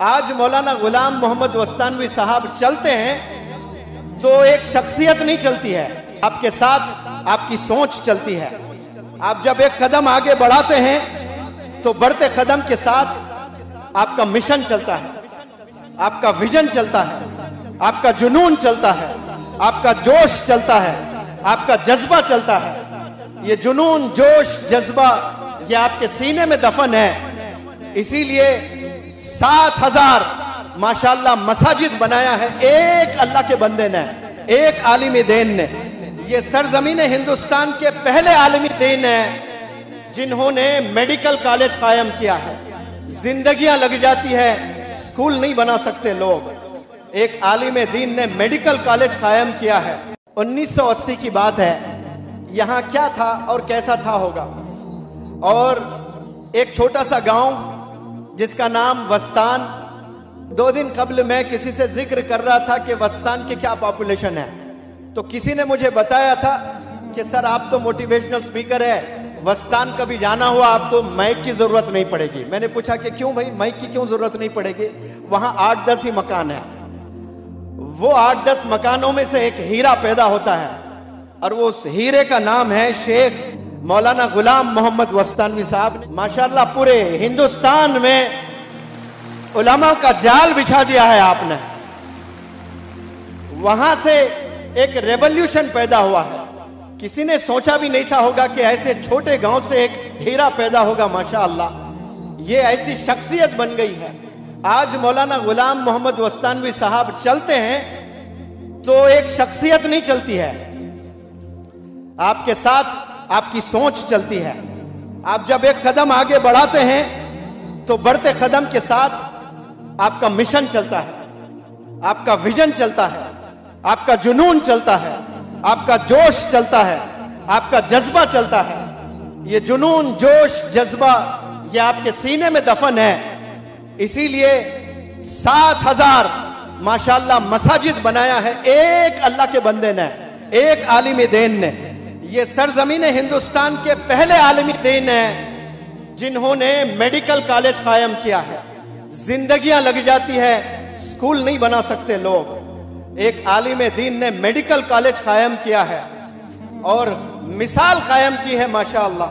आज मौलाना गुलाम मोहम्मद वस्तानवी साहब चलते हैं तो एक शख्सियत नहीं चलती है, आपके साथ आपकी सोच चलती है। आप जब एक कदम आगे बढ़ाते हैं तो बढ़ते कदम के साथ आपका मिशन चलता है, आपका विजन चलता है, आपका जुनून चलता है, आपका जोश चलता है, आपका जज्बा चलता है। ये जुनून, जोश, जज्बा ये आपके सीने में दफन है। इसीलिए 7,000 माशाल्लाह मसाजिद बनाया है एक अल्लाह के बंदे ने, एक आलिमी दीन ने। ये सरजमीन हिंदुस्तान के पहले आलिमी दीन है जिन्होंने मेडिकल कॉलेज कायम किया है। जिंदगियां लग जाती है, स्कूल नहीं बना सकते लोग। एक आलिम दीन ने मेडिकल कॉलेज कायम किया है। 1980 की बात है। यहाँ क्या था और कैसा था होगा। और एक छोटा सा गांव जिसका नाम वस्तान। 2 दिन कबल मैं किसी से जिक्र कर रहा था कि वस्तान की क्या पॉपुलेशन है, तो किसी ने मुझे बताया था कि सर आप तो मोटिवेशनल स्पीकर है, वस्तान कभी जाना हुआ आपको माइक की जरूरत नहीं पड़ेगी। मैंने पूछा कि क्यों भाई, माइक की क्यों जरूरत नहीं पड़ेगी? वहां 8-10 ही मकान है। वो 8-10 मकानों में से एक हीरा पैदा होता है और वो उस हीरे का नाम है शेख मौलाना गुलाम मोहम्मद वस्तानवी साहब। माशाल्लाह पूरे हिंदुस्तान में उलमा का जाल बिछा दिया है आपने। वहां से एक रेवोल्यूशन पैदा हुआ है। किसी ने सोचा भी नहीं था होगा कि ऐसे छोटे गांव से एक हीरा पैदा होगा। माशाअल्लाह ये ऐसी शख्सियत बन गई है। आज मौलाना गुलाम मोहम्मद वस्तानवी साहब चलते हैं तो एक शख्सियत नहीं चलती है, आपके साथ आपकी सोच चलती है। आप जब एक कदम आगे बढ़ाते हैं तो बढ़ते कदम के साथ आपका मिशन चलता है, आपका विजन चलता है, आपका जुनून चलता है, आपका जोश चलता है, आपका जज्बा चलता है। ये जुनून, जोश, जज्बा ये आपके सीने में दफन है। इसीलिए 7,000 माशाल्लाह मसाजिद बनाया है एक अल्लाह के बंदे ने, एक आलिमी दीन ने। ये सरजमीन हिंदुस्तान के पहले आलिमी दीन है जिन्होंने मेडिकल कॉलेज कायम किया है। जिंदगियां लग जाती है, स्कूल नहीं बना सकते लोग। एक आलिम दीन ने मेडिकल कॉलेज कायम किया है और मिसाल कायम की है माशाअल्लाह।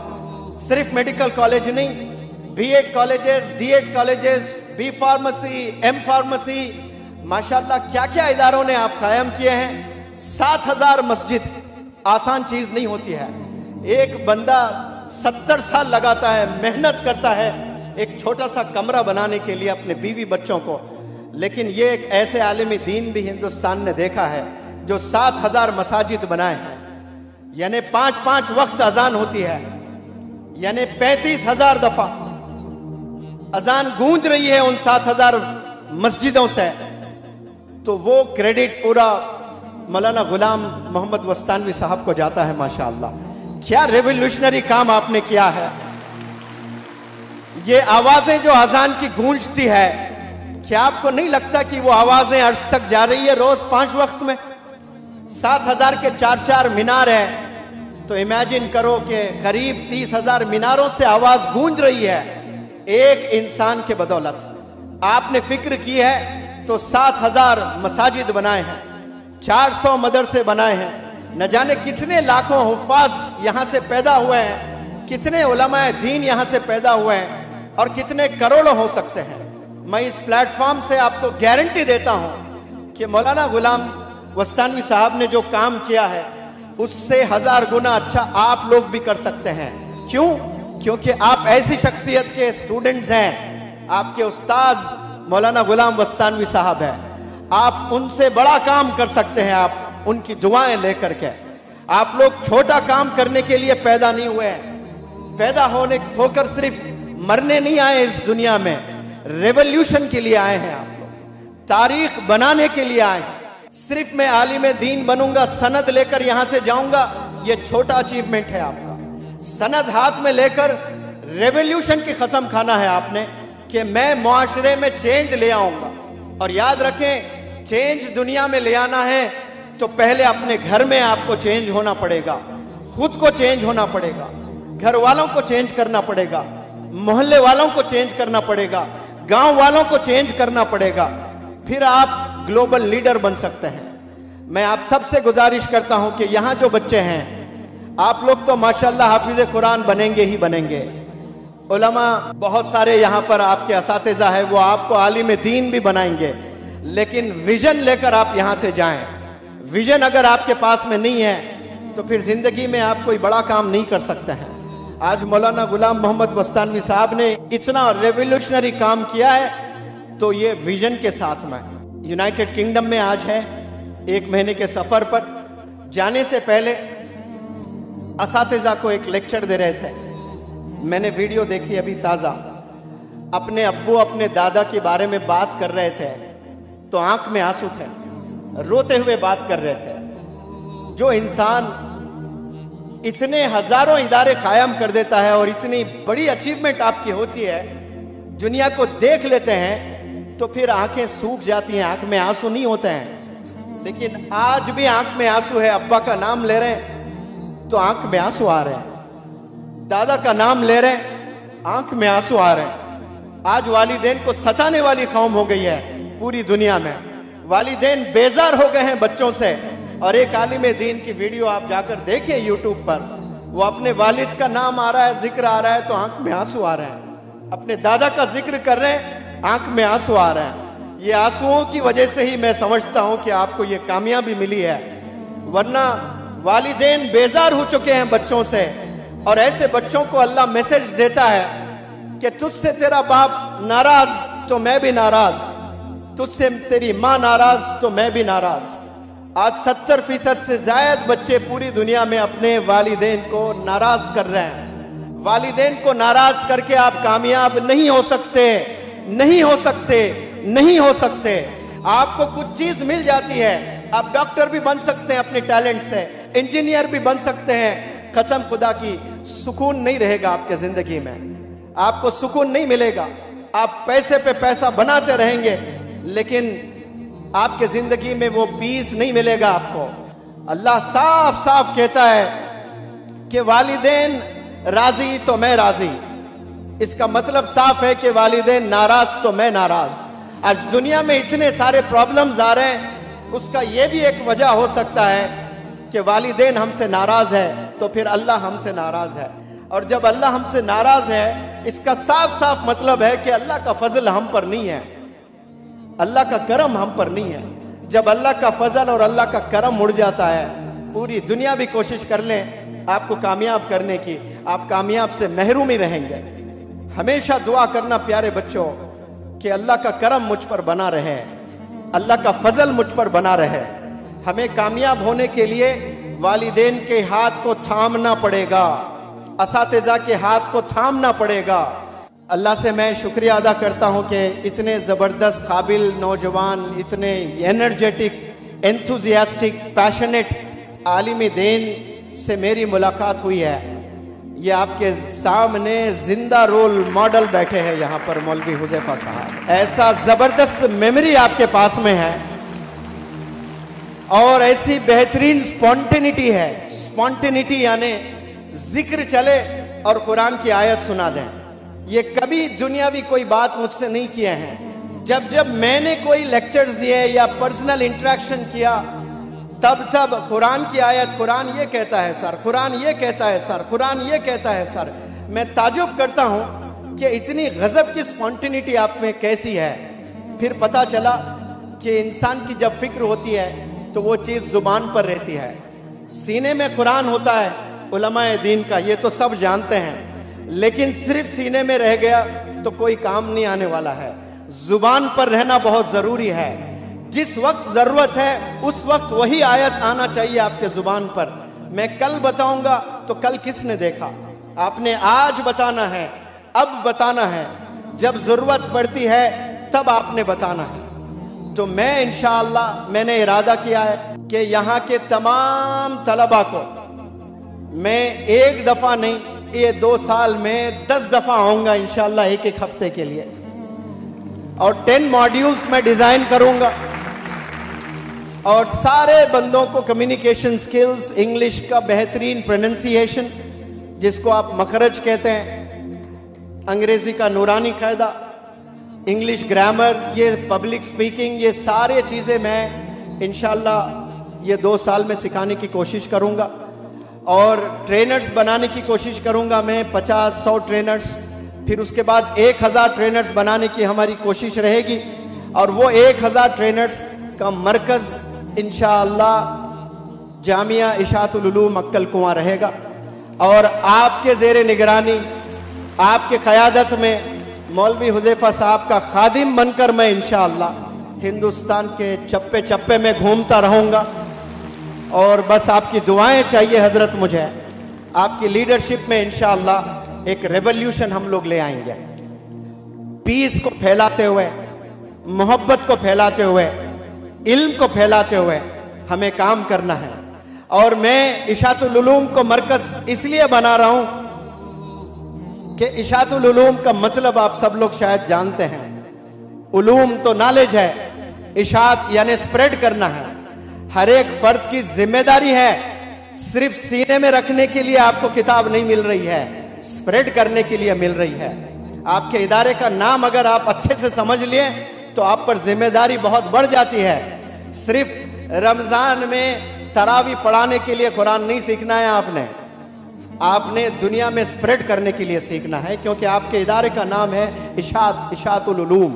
सिर्फ मेडिकल कॉलेज नहीं, B.Ed colleges, D.Ed colleges, B pharmacy, M pharmacy, माशाअल्लाह क्या क्या इदारों ने आप कायम किए हैं। 7,000 मस्जिद आसान चीज नहीं होती है। एक बंदा 70 साल लगाता है, मेहनत करता है एक छोटा सा कमरा बनाने के लिए अपने बीवी बच्चों को। लेकिन ये एक ऐसे आलिमी दीन भी हिंदुस्तान ने देखा है जो 7,000 मसाजिद बनाए हैं। यानी 5-5 वक्त अजान होती है, यानी 35,000 दफा अजान गूंज रही है उन 7,000 मस्जिदों से। तो वो क्रेडिट पूरा मौलाना गुलाम मोहम्मद वस्तानवी साहब को जाता है। माशाअल्लाह क्या रेवोल्यूशनरी काम आपने किया है। ये आवाजें जो अजान की गूंजती है, क्या आपको नहीं लगता कि वो आवाजें अर्श तक जा रही है रोज 5 वक्त में? 7,000 के 4-4 मीनार है तो इमेजिन करो कि करीब 30,000 मीनारों से आवाज गूंज रही है एक इंसान के बदौलत। आपने फिक्र की है तो 7,000 मसाजिद बनाए हैं, 400 मदरसे बनाए हैं, न जाने कितने लाखों हुफ्फाज यहां से पैदा हुए हैं, कितने उलमाए दीन यहां से पैदा हुए हैं और कितने करोड़ों हो सकते हैं। मैं इस प्लेटफॉर्म से आपको गारंटी देता हूं कि मौलाना गुलाम वस्तानवी साहब ने जो काम किया है उससे 1000 गुना अच्छा आप लोग भी कर सकते हैं। क्यों? क्योंकि आप ऐसी शख्सियत के स्टूडेंट्स हैं। आपके उस्ताद मौलाना गुलाम वस्तानवी साहब हैं। आप उनसे बड़ा काम कर सकते हैं, आप उनकी दुआएं लेकर के। आप लोग छोटा काम करने के लिए पैदा नहीं हुए हैं। पैदा होकर सिर्फ मरने नहीं आए इस दुनिया में, रेवोल्यूशन के लिए आए हैं। आप लोग तारीख बनाने के लिए आए हैं। सिर्फ मैं आलिम दीन बनूंगा, सनद लेकर यहां से जाऊंगा, ये छोटा अचीवमेंट है आपका। सनद हाथ में लेकर रेवोल्यूशन की कसम खाना है आपने कि मैं मुआशरे में चेंज ले आऊंगा। और याद रखें, चेंज दुनिया में ले आना है तो पहले अपने घर में आपको चेंज होना पड़ेगा, खुद को चेंज होना पड़ेगा, घर वालों को चेंज करना पड़ेगा, मोहल्ले वालों को चेंज करना पड़ेगा, गांव वालों को चेंज करना पड़ेगा, फिर आप ग्लोबल लीडर बन सकते हैं। मैं आप सबसे गुजारिश करता हूं कि यहां जो बच्चे हैं, आप लोग तो माशाल्लाह हाफिज कुरान बनेंगे ही बनेंगे। उलमा बहुत सारे यहां पर आपके असातिज़ा है, वो आपको आलिम दीन भी बनाएंगे, लेकिन विजन लेकर आप यहां से जाएं। विजन अगर आपके पास में नहीं है तो फिर जिंदगी में आप कोई बड़ा काम नहीं कर सकते हैं। आज मौलाना गुलाम मोहम्मद बस्तानवी साहब ने इतना रेवोल्यूशनरी काम किया है, तो ये विजन के साथ में यूनाइटेड किंगडम में आज है 1 महीने के सफर पर। जाने से पहले असातिज़ा को एक लेक्चर दे रहे थे, मैंने वीडियो देखी अभी ताज़ा। अपने अब्बू अपने दादा के बारे में बात कर रहे थे तो आंख में आंसू थे, रोते हुए बात कर रहे थे। जो इंसान इतने हजारों इदारे कायम कर देता है और इतनी बड़ी अचीवमेंट आपकी होती है, दुनिया को देख लेते हैं तो फिर आंखें सूख जाती हैं, आंख में आंसू नहीं होते हैं। लेकिन आज भी आंख में आंसू है। अब्बा का नाम ले रहे हैं तो आंख में आंसू आ रहे हैं, दादा का नाम ले रहे हैं, आंख में आंसू आ रहे हैं। आज वालिदैन को सताने वाली कौम हो गई है पूरी दुनिया में। वालिदैन बेजार हो गए हैं बच्चों से। और एक आलिम दीन की वीडियो आप जाकर देखिए यूट्यूब पर, वो अपने वालिद का नाम आ रहा है, जिक्र आ रहा है तो आंख में आंसू आ रहे हैं। अपने दादा का जिक्र कर रहे हैं, आंख में आंसू आ रहे हैं। ये आंसुओं की वजह से ही मैं समझता हूं कि आपको ये कामयाबी मिली है, वरना वालिदैन बेजार हो चुके हैं बच्चों से। और ऐसे बच्चों को अल्लाह मैसेज देता है कि तुझसे तेरा बाप नाराज तो मैं भी नाराज, तुझसे तेरी माँ नाराज तो मैं भी नाराज। आज 70% से ज्यादा बच्चे पूरी दुनिया में अपने वालिदैन को नाराज कर रहे हैं। वालिदैन को नाराज करके आप कामयाब नहीं हो सकते, नहीं हो सकते, नहीं हो सकते। आपको कुछ चीज मिल जाती है, आप डॉक्टर भी बन सकते हैं अपने टैलेंट से, इंजीनियर भी बन सकते हैं। कसम खुदा की, सुकून नहीं रहेगा आपके जिंदगी में, आपको सुकून नहीं मिलेगा। आप पैसे पे पैसा बनाते रहेंगे लेकिन आपके जिंदगी में वो पीस नहीं मिलेगा आपको। अल्लाह साफ साफ कहता है कि वालिदैन राजी तो मैं राजी। इसका मतलब साफ है कि वालिदैन नाराज तो मैं नाराज। आज दुनिया में इतने सारे प्रॉब्लम्स आ रहे हैं, उसका यह भी एक वजह हो सकता है कि वालिदैन हमसे नाराज है तो फिर अल्लाह हमसे नाराज है। और जब अल्लाह हमसे नाराज है, इसका साफ साफ मतलब है कि अल्लाह का फजल हम पर नहीं है, अल्लाह का करम हम पर नहीं है। जब अल्लाह का फजल और अल्लाह का करम उड़ जाता है, पूरी दुनिया भी कोशिश कर लें आपको कामयाब करने की, आप कामयाब से महरूम ही रहेंगे। हमेशा दुआ करना प्यारे बच्चों कि अल्लाह का करम मुझ पर बना रहे, अल्लाह का फजल मुझ पर बना रहे। हमें कामयाब होने के लिए वालिदैन के हाथ को थामना पड़ेगा, असातिज़ा के हाथ को थामना पड़ेगा। अल्लाह से मैं शुक्रिया अदा करता हूं कि इतने ज़बरदस्त काबिल नौजवान, इतने एनर्जेटिक, एंथुजियास्टिक, पैशनेट आलिम दीन से मेरी मुलाकात हुई है। ये आपके सामने जिंदा रोल मॉडल बैठे हैं यहाँ पर मौलवी हुज़ैफा साहब। ऐसा ज़बरदस्त मेमोरी आपके पास में है और ऐसी बेहतरीन स्पॉन्टेनिटी है। स्पॉन्टेनिटी यानी जिक्र चले और कुरान की आयत सुना दें। ये कभी दुनियावी कोई बात मुझसे नहीं किए हैं। जब जब मैंने कोई लेक्चर्स दिए या पर्सनल इंटरेक्शन किया, तब तब कुरान की आयत, कुरान ये कहता है सर, कुरान ये कहता है सर, कुरान ये कहता है सर। मैं ताजुब करता हूं कि इतनी गजब की स्पॉन्टेनिटी आप में कैसी है। फिर पता चला कि इंसान की जब फिक्र होती है तो वो चीज जुबान पर रहती है। सीने में कुरान होता है उलमाए दीन का, ये तो सब जानते हैं, लेकिन सिर्फ सीने में रह गया तो कोई काम नहीं आने वाला है। जुबान पर रहना बहुत जरूरी है। जिस वक्त जरूरत है उस वक्त वही आयत आना चाहिए आपके जुबान पर। मैं कल बताऊंगा तो कल किसने देखा, आपने आज बताना है, अब बताना है। जब जरूरत पड़ती है तब आपने बताना है। तो मैं इंशाअल्लाह मैंने इरादा किया है कि यहाँ के तमाम तलबा को मैं एक दफा नहीं, ये 2 साल में 10 दफा आऊंगा इंशाअल्लाह, एक एक हफ्ते के लिए। और 10 मॉड्यूल्स में डिजाइन करूंगा और सारे बंदों को कम्युनिकेशन स्किल्स, इंग्लिश का बेहतरीन प्रोनाउंसिएशन जिसको आप मखरज कहते हैं, अंग्रेजी का नूरानी कायदा, इंग्लिश ग्रामर, ये पब्लिक स्पीकिंग, ये सारे चीज़ें मैं इंशाल्लाह ये 2 साल में सिखाने की कोशिश करूँगा। और ट्रेनर्स बनाने की कोशिश करूँगा मैं, 50-100 ट्रेनर्स, फिर उसके बाद 1000 ट्रेनर्स बनाने की हमारी कोशिश रहेगी। और वो 1000 ट्रेनर्स का मरकज़ इंशाअल्लाह जामिया इशाअतुल उलूम मक्कल कुआं रहेगा। और आपके ज़ेरे निगरानी, आपके क़यादत में मौलवी हुज़ैफ़ा साहब का खादिम बनकर मैं इंशाअल्लाह हिंदुस्तान के चप्पे चप्पे में घूमता रहूँगा। और बस आपकी दुआएं चाहिए हज़रत मुझे। आपकी लीडरशिप में इंशाअल्लाह एक रेवोल्यूशन हम लोग ले आएंगे। पीस को फैलाते हुए, मोहब्बत को फैलाते हुए, इल्म को फैलाते हुए हमें काम करना है। और मैं इशाअतुल उलूम को मरकज़ इसलिए बना रहा हूं कि इशाअतुल उलूम का मतलब आप सब लोग शायद जानते हैं। उलूम तो नॉलेज है, इशाअत यानी स्प्रेड करना है। हर एक फर्द की जिम्मेदारी है। सिर्फ सीने में रखने के लिए आपको किताब नहीं मिल रही है, स्प्रेड करने के लिए मिल रही है। आपके इदारे का नाम अगर आप अच्छे से समझ लिए तो आप पर जिम्मेदारी बहुत बढ़ जाती है। सिर्फ रमजान में तरावी पढ़ाने के लिए कुरान नहीं सीखना है आपने दुनिया में स्प्रेड करने के लिए सीखना है, क्योंकि आपके इदारे का नाम है इशाअतुल उलूम।